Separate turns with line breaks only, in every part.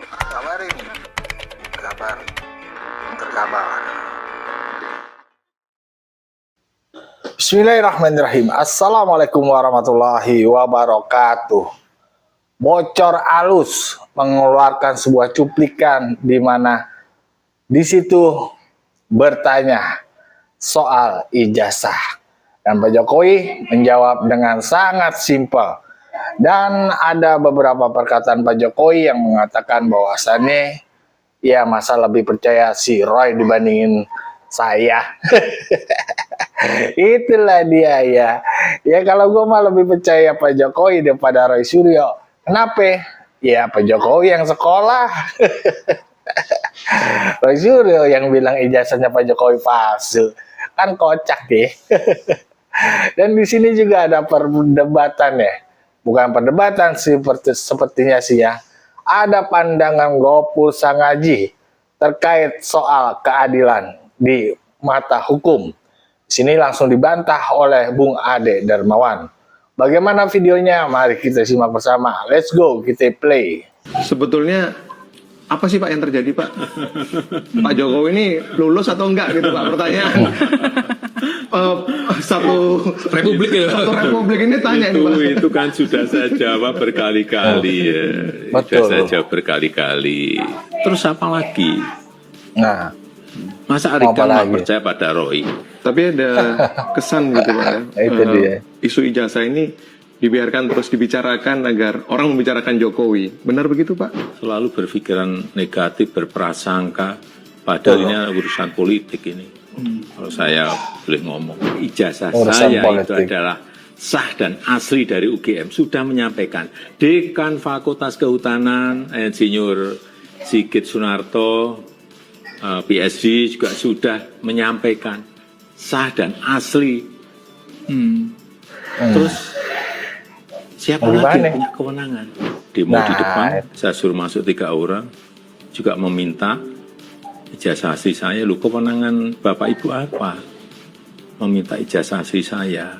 Kabar ini, kabar terkabar. Bismillahirrahmanirrahim. Assalamualaikum warahmatullahi wabarakatuh. Bocor alus mengeluarkan sebuah cuplikan di mana di situ bertanya soal ijazah dan Pak Jokowi menjawab dengan sangat simpel. Dan ada beberapa perkataan Pak Jokowi yang mengatakan bahwasannya ya masa lebih percaya si Roy dibandingin saya. Itulah dia ya. Ya kalau gue mah lebih percaya Pak Jokowi daripada Roy Suryo. Kenapa? Ya Pak Jokowi yang sekolah. Roy Suryo yang bilang ijazahnya Pak Jokowi palsu. Kan kocak deh. Dan di sini juga ada perdebatan ya. Bukan perdebatan sepertinya sih ya. Ada pandangan Gopur Sangaji terkait soal keadilan di mata hukum. Di sini langsung dibantah oleh Bung Ade Darmawan. Bagaimana videonya? Mari kita simak bersama. Let's go, kita play.
Sebetulnya apa sih Pak yang terjadi Pak? Pak Jokowi ini lulus atau enggak gitu Pak pertanyaan. Satu republik ini tanya
itu kan sudah saya jawab berkali-kali ya. Sudah saya jawab berkali-kali. Terus apa lagi?
Nah,
masa Arika nggak percaya pada Roy?
Tapi ada kesan gitu Pak ya.
Itu dia.
Isu ijazah ini dibiarkan terus dibicarakan agar orang membicarakan Jokowi. Benar begitu Pak?
Selalu berpikiran negatif, berprasangka. Padahal ini urusan politik ini. Kalau saya boleh ngomong, ijazah saya itu adalah sah dan asli dari UGM. Sudah menyampaikan. Dekan Fakultas Kehutanan, Insinyur Sigit Sunarto, PSD juga sudah menyampaikan sah dan asli. Terus siapa lagi yang punya kewenangan? Demo di depan, saya suruh masuk 3 orang, juga meminta ijazah asli saya. Lu kewenangan Bapak Ibu apa? Meminta ijazah asli saya.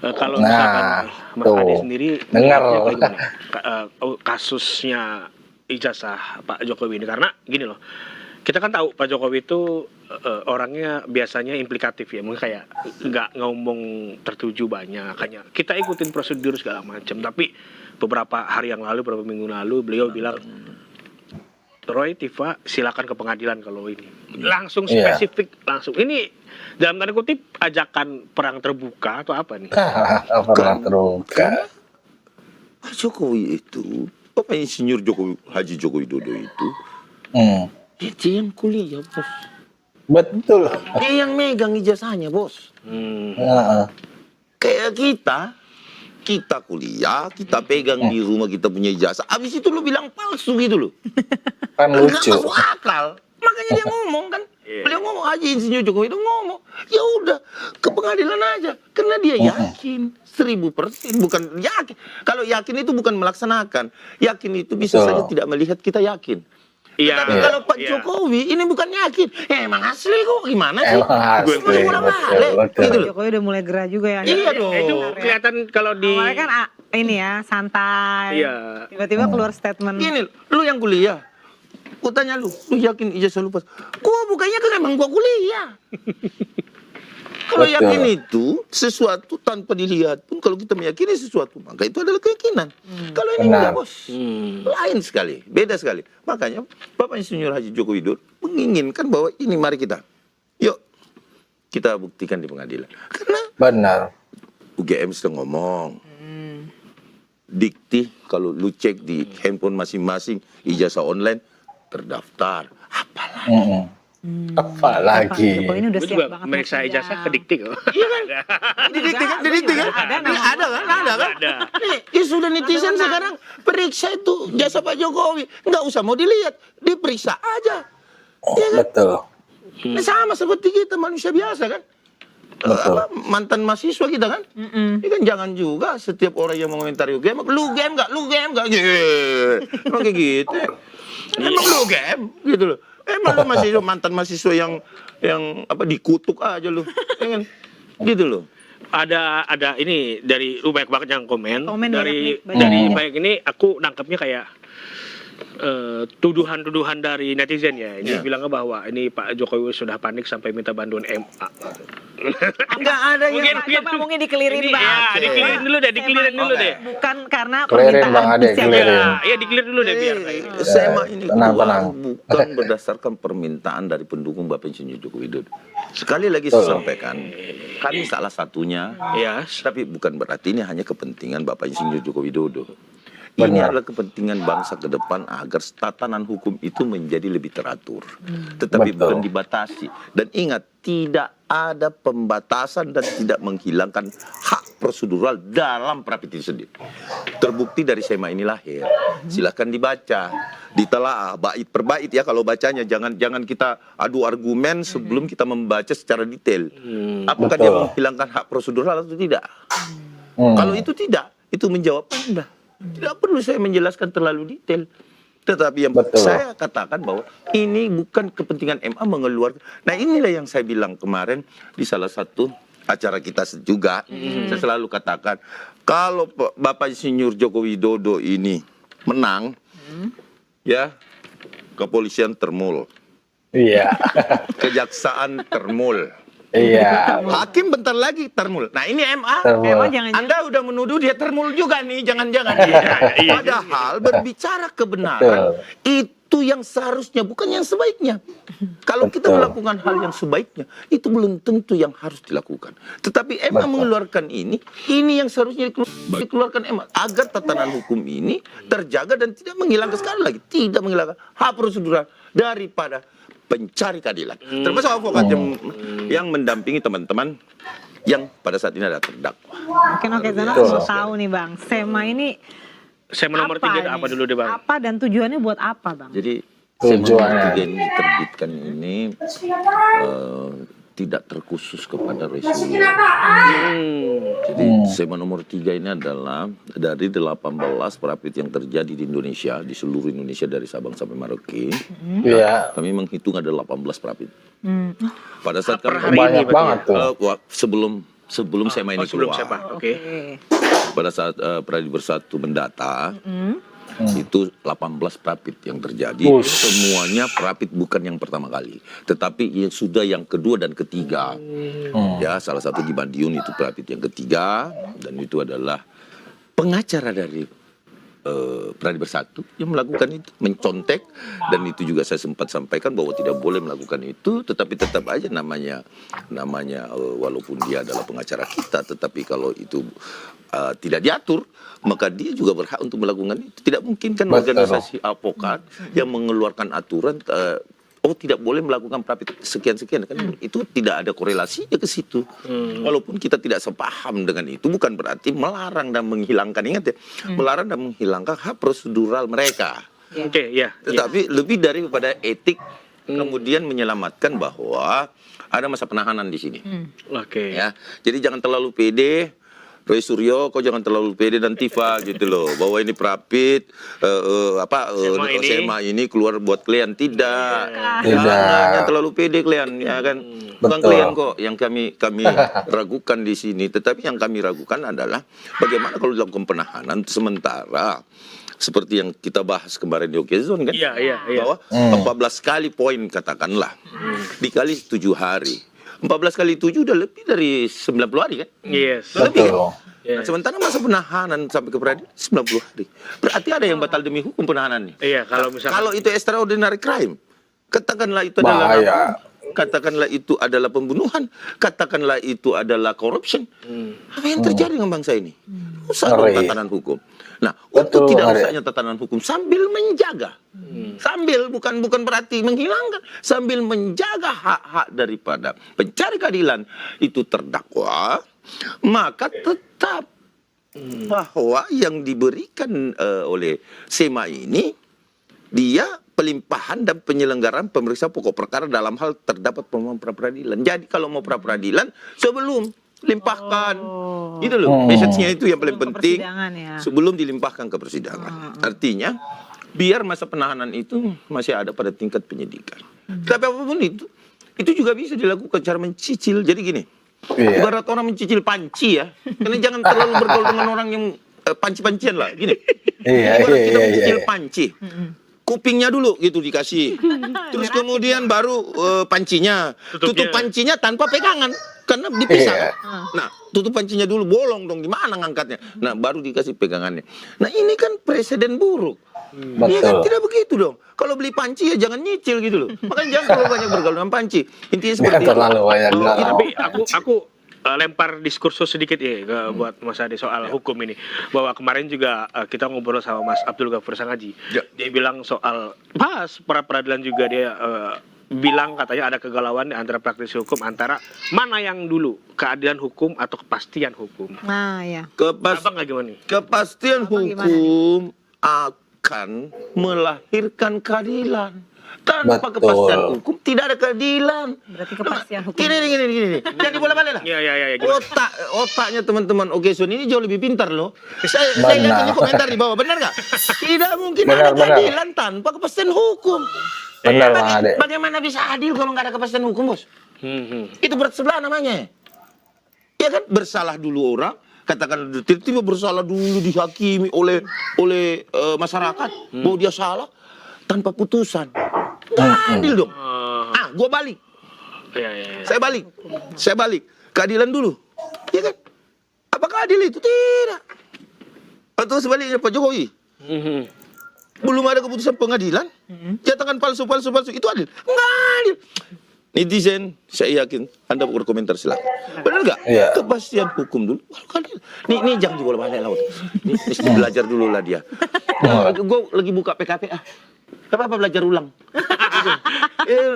Kalau misalkan Mas Ade sendiri dengar kasusnya ijazah Pak Jokowi ini, karena gini loh, kita kan tahu Pak Jokowi itu orangnya biasanya implikatif ya, mungkin kayak nggak ngomong tertuju banyak, hanya kita ikutin prosedur segala macam. Tapi beberapa hari yang lalu, beberapa minggu lalu, beliau bilang, Roy, Tifa, silakan ke pengadilan kalau ini. Langsung spesifik, langsung. Ini dalam tanda kutip ajakan perang terbuka atau apa nih?
Perang terbuka.
Pak Jokowi itu, Bapak Insinyur Jokowi, Haji Joko Widodo itu, dia yang kuliah, Bos.
Betul.
Dia yang megang ijazahnya, Bos. Kayak kita kuliah, kita pegang di rumah, kita punya ijazah. Abis itu lu bilang palsu gitu loh.
Kan lucu.
Nggak masuk akal. Makanya dia ngomong kan. Beliau ngomong, Haji Insinyur Jokowi itu ngomong. Ya udah, ke pengadilan aja. Karena dia yakin 1000%. Bukan yakin. Kalau yakin itu bukan melaksanakan. Yakin itu bisa saja tidak melihat kita yakin. Tapi kalau Pak Jokowi ini bukan yakin, emang asli kok, gimana sih?
Asli,
Gitu loh. Jokowi udah mulai gerah juga ya.
Iya dong. Itu kelihatan kalau di
awalnya kan ini ya santai.
Iya.
Tiba-tiba keluar statement.
Gini, lu yang kuliah, gua tanya lu yakin ijazah lu pas? Gua bukannya kan emang gua kuliah. Kalau yakin itu sesuatu tanpa dilihat pun, kalau kita meyakini sesuatu, maka itu adalah keyakinan. Kalau ini enggak, Bos. Lain sekali, beda sekali. Makanya Bapak Insinyur Haji Joko Widodo menginginkan bahwa ini mari kita, yuk kita buktikan di pengadilan. Karena
benar.
UGM sedang ngomong. Dikti kalau lu cek di handphone masing-masing ijazah online terdaftar. Apalagi.
Apalagi.
Jokowi ini udah
gue
siap
juga
banget.
meriksa ijazah ke Dikti kok.
Iya kan? Di Dikti kan? Ada kan? Nih, ya sudah netizen sekarang periksa itu jasa Pak Jokowi. Nggak usah mau dilihat, diperiksa aja. Ya kan?
Betul.
Ini sama seperti kita manusia biasa kan? Mantan mahasiswa kita kan? Ini kan jangan juga setiap orang yang mengomentari UGM, lu game nggak? Emang kayak gitu. Emang lu game gitu loh. Emang lu mantan mahasiswa yang apa dikutuk aja lu. Ya kan? Gitu loh.
ada ini dari banyak banget yang komen dari
banyak nih, banyak.
banyak ini aku nangkepnya kayak tuduhan-tuduhan dari netizen ya. Ini bilangnya bahwa ini Pak Jokowi sudah panik sampai minta bantuan MA.
Enggak ada yang
Mungkin dikelirin
Ini
Bang.
ya, dikelirin dulu deh.
Bukan karena
Clearin, Bang
permintaan
Ade,
khusus yang
clearin.
Iya, dikelirin dulu deh biar kayak.
SEMA ini
Tenang,
keluar
tenang.
bukan berdasarkan permintaan dari pendukung Bapak Insinyur Joko Widodo. Sekali lagi saya sampaikan, kami salah satunya,
Ya,
tapi bukan berarti ini hanya kepentingan Bapak Insinyur Joko Widodo. Ini
Benar.
adalah kepentingan bangsa ke depan agar tatanan hukum itu menjadi lebih teratur. Tetapi
Betul.
bukan dibatasi. Dan ingat, tidak ada pembatasan dan tidak menghilangkan hak prosedural dalam Prapit itu sendiri. Terbukti dari SEMA ini lahir. Silahkan dibaca, ditelaah bait per bait ya kalau bacanya. Jangan kita adu argumen sebelum kita membaca secara detail. Apakah dia
Betul.
menghilangkan hak prosedural atau tidak?
Hmm.
Kalau itu tidak, itu menjawab Anda. Tidak perlu saya menjelaskan terlalu detail. Tetapi yang
Betul.
saya katakan bahwa ini bukan kepentingan MA mengeluarkan. Nah inilah yang saya bilang kemarin di salah satu acara kita juga. Saya selalu katakan, kalau Bapak Insinyur Joko Widodo ini menang, ya kepolisian termul,
Iya.
kejaksaan termul.
Iya.
Hakim bentar lagi termul. Nah ini MA.
Termul.
Emang jangan
Anda udah menuduh dia termul juga nih, jangan-jangan. Padahal berbicara kebenaran itu yang seharusnya, bukan yang sebaiknya. Kalau kita
Betul.
melakukan hal yang sebaiknya, itu belum tentu yang harus dilakukan. Tetapi MA
Betul.
mengeluarkan ini yang seharusnya dikeluarkan MA agar tatanan hukum ini terjaga dan tidak menghilangkan, sekali lagi tidak menghilangkan hak prosedural daripada pencari keadilan, termasuk advokat yang mendampingi teman-teman yang pada saat ini ada terdakwa.
Oke, Zana
Betul.
mau tahu nih Bang, SEMA ini
Saya nomor 3 apa
nih?
dulu deh, Bang?
Apa dan tujuannya buat apa Bang?
Jadi
Tujuannya.
SEMA 3 ini diterbitkan ini tidak terkhusus kepada resmi. Jadi SEMA nomor 3 ini adalah dari 18 Prapit yang terjadi di Indonesia, di seluruh Indonesia dari Sabang sampai Merauke.
Iya.
Kami menghitung ada 18 Prapit. Pada saat
Per
kami
hari ini
Banyak
berarti
banget tuh.
sebelum SEMA ini
sebelum
keluar.
siapa? Oke.
Pada saat Pradi Bersatu mendata, itu 18 Prapit yang terjadi.
Bus.
Semuanya Prapit bukan yang pertama kali, tetapi sudah yang kedua dan ketiga. Ya, salah satu di Madiun itu Prapit yang ketiga, dan itu adalah pengacara dari Pradi Bersatu yang melakukan itu, mencontek, dan itu juga saya sempat sampaikan bahwa tidak boleh melakukan itu, tetapi tetap aja namanya walaupun dia adalah pengacara kita, tetapi kalau itu tidak diatur, maka dia juga berhak untuk melakukan itu. Tidak mungkin kan
Betul.
organisasi advokat yang mengeluarkan aturan tidak boleh melakukan Prapit sekian-sekian, kan itu tidak ada korelasinya ke situ. Walaupun kita tidak sepaham dengan itu, bukan berarti melarang dan menghilangkan, ingat ya, melarang dan menghilangkan hak prosedural mereka.
Oke, ya.
Tetapi lebih daripada etik, kemudian menyelamatkan bahwa ada masa penahanan di sini.
Oke.
Ya, jadi jangan terlalu pede. Roy Suryo, kau jangan terlalu pede dan Tifa gitu loh, bahwa ini Prapit SEMA ini keluar buat klien, tidak. Jangan terlalu pede klien, ya kan. Bukan
Betul.
klien kok yang kami ragukan di sini, tetapi yang kami ragukan adalah bagaimana kalau dilakukan penahanan sementara seperti yang kita bahas kemarin di Okezon kan,
Iya.
bahwa 14 kali poin katakanlah dikali 7 hari. 14 kali 7 udah lebih dari 90 hari kan?
Yes.
Lebih kan?
Betul.
Nah, sementara masa penahanan sampai ke peradilan 90 hari. Berarti ada yang batal demi hukum penahanannya.
Iya, kalau misalkan
Kalau itu extraordinary crime, katakanlah itu
Bahaya.
adalah katakanlah itu adalah pembunuhan, katakanlah itu adalah corruption. Apa yang terjadi dengan bangsa ini? Rusak dong
Ngeri.
tatanan hukum. Nah,
Betul,
untuk tidak
ngeri.
rusaknya tatanan hukum sambil menjaga, sambil bukan berarti menghilangkan, sambil menjaga hak-hak daripada pencari keadilan itu terdakwa, maka tetap bahwa yang diberikan oleh SEMA ini dia pelimpahan dan penyelenggaraan pemeriksaan pokok perkara dalam hal terdapat permohonan pra peradilan. Jadi kalau mau pra peradilan sebelum limpahkan, gitu loh. Message-nya itu yang paling
Sebelum ke
penting
persidangan ya.
sebelum dilimpahkan ke persidangan. Artinya biar masa penahanan itu masih ada pada tingkat penyidikan. Tapi apapun itu juga bisa dilakukan cara mencicil. Jadi gini,
Iya.
Ibarat orang mencicil panci ya. Karena jangan terlalu bergaul dengan orang yang panci-pancian lah. Gini.
Iya,
Ibarat
iya,
kita
iya,
mencicil
iya.
panci. Kupingnya dulu gitu dikasih. Terus kemudian baru pancinya. Tutup pancinya tanpa pegangan. Karena dipisah.
Iya.
Nah, tutup pancinya dulu, bolong dong. Gimana ngangkatnya? Nah, baru dikasih pegangannya. Nah, ini kan presiden buruk. Iya kan
Betul.
tidak begitu dong. Kalau beli panci ya jangan nyicil gitu loh. Makanya jangan terlalu banyak bergaul dengan panci. Intinya seperti
Jangan terlalu banyak
Oh,
galau.
Tapi aku lempar diskursus sedikit ya buat Mas Ade soal hukum ini. Bahwa kemarin juga kita ngobrol sama Mas Abdul Ghafur Sangaji.
Ya.
Dia bilang soal pra peradilan juga dia bilang katanya ada kegalauan antara praktisi hukum antara mana yang dulu keadilan hukum atau kepastian hukum.
Nah, ya.
Abang nggak gimana nih?
Kepastian
Apa gimana
hukum akan melahirkan keadilan. Tanpa
Betul.
kepastian hukum tidak ada keadilan.
Berarti kepastian hukum.
Gini. Jadi bolak-balik lah.
Iya, gimana?
Otaknya teman-teman Okeson ini jauh lebih pintar loh. Saya lihat ini komentar di bawah, benar nggak? Tidak mungkin
Benar,
ada
benar.
keadilan tanpa kepastian hukum.
Benar, Bang Ade.
Bagaimana bisa adil kalau nggak ada kepastian hukum, bos?
Hmm.
Itu berat sebelah namanya. Ya kan, bersalah dulu orang, katakan tiba-tiba bersalah dulu dihakimi oleh masyarakat bahwa dia salah tanpa putusan. Nggak adil dong. Gua balik.
Iya.
Saya balik. Keadilan dulu. Ya kan? Apakah adil itu? Tidak. Atau sebaliknya Pak Jokowi.
Mhm.
Belum ada keputusan pengadilan. Jatakan palsu. Itu adil? Nggak adil. Netizen, saya yakin Anda berkomentar silakan. Benar nggak?
Iya.
Kepastian hukum dulu. Baru adil. Nih jangan juga balik laut. Nih, mesti belajar dulu lah dia. Gue lagi buka PKP. Apa belajar ulang?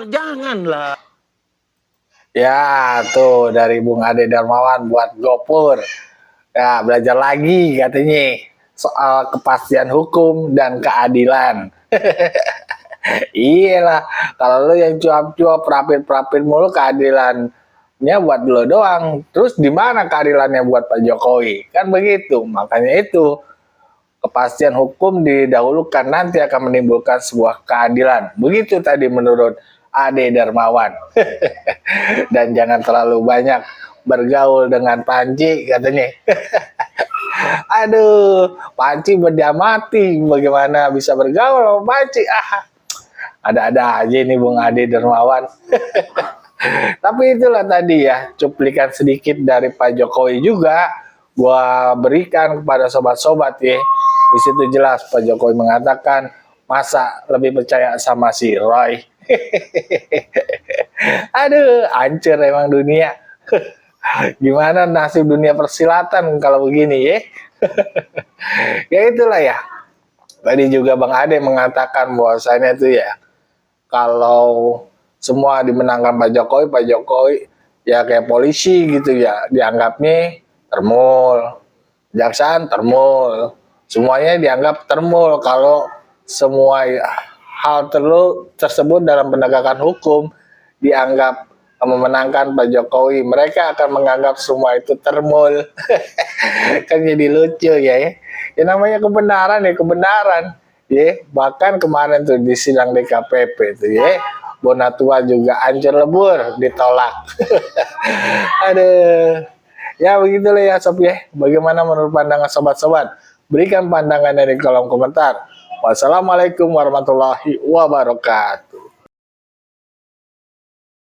Janganlah.
Ya, tuh dari Bung Ade Darmawan buat Gopur. Ya, belajar lagi katanya soal kepastian hukum dan keadilan. Iyalah, kalau lu yang cuap-cuap perapin mulu keadilannya buat lu doang. Terus di mana keadilannya buat Pak Jokowi? Kan begitu. Makanya itu kepastian hukum didahulukan nanti akan menimbulkan sebuah keadilan. Begitu tadi menurut Ade Darmawan. Dan jangan terlalu banyak bergaul dengan Panji katanya. Aduh, Panji berdiamati, bagaimana bisa bergaul sama Panji? Ada-ada aja nih Bung Ade Darmawan. Tapi itulah tadi ya, cuplikan sedikit dari Pak Jokowi juga gua berikan kepada sobat-sobat ya. Di situ jelas Pak Jokowi mengatakan, masa lebih percaya sama si Roy. Aduh, hancur emang dunia. Gimana nasib dunia persilatan kalau begini ya? Ya itulah ya. Tadi juga Bang Ade mengatakan bahwasanya itu ya, kalau semua dimenangkan Pak Jokowi ya kayak polisi gitu ya, dianggapnya termul, kejaksaan termul, semuanya dianggap termul kalau semua hal tersebut dalam penegakan hukum dianggap memenangkan Pak Jokowi, mereka akan menganggap semua itu termul. Kan jadi lucu ya. Ya namanya kebenaran ya kebenaran. Ya, bahkan kemarin tuh di sidang DKPP tuh ya, Bonatua juga hancur lebur ditolak. Aduh. Ya begitulah ya sob ya. Bagaimana menurut pandangan sobat-sobat? Berikan pandangannya di kolom komentar. Wassalamualaikum warahmatullahi wabarakatuh.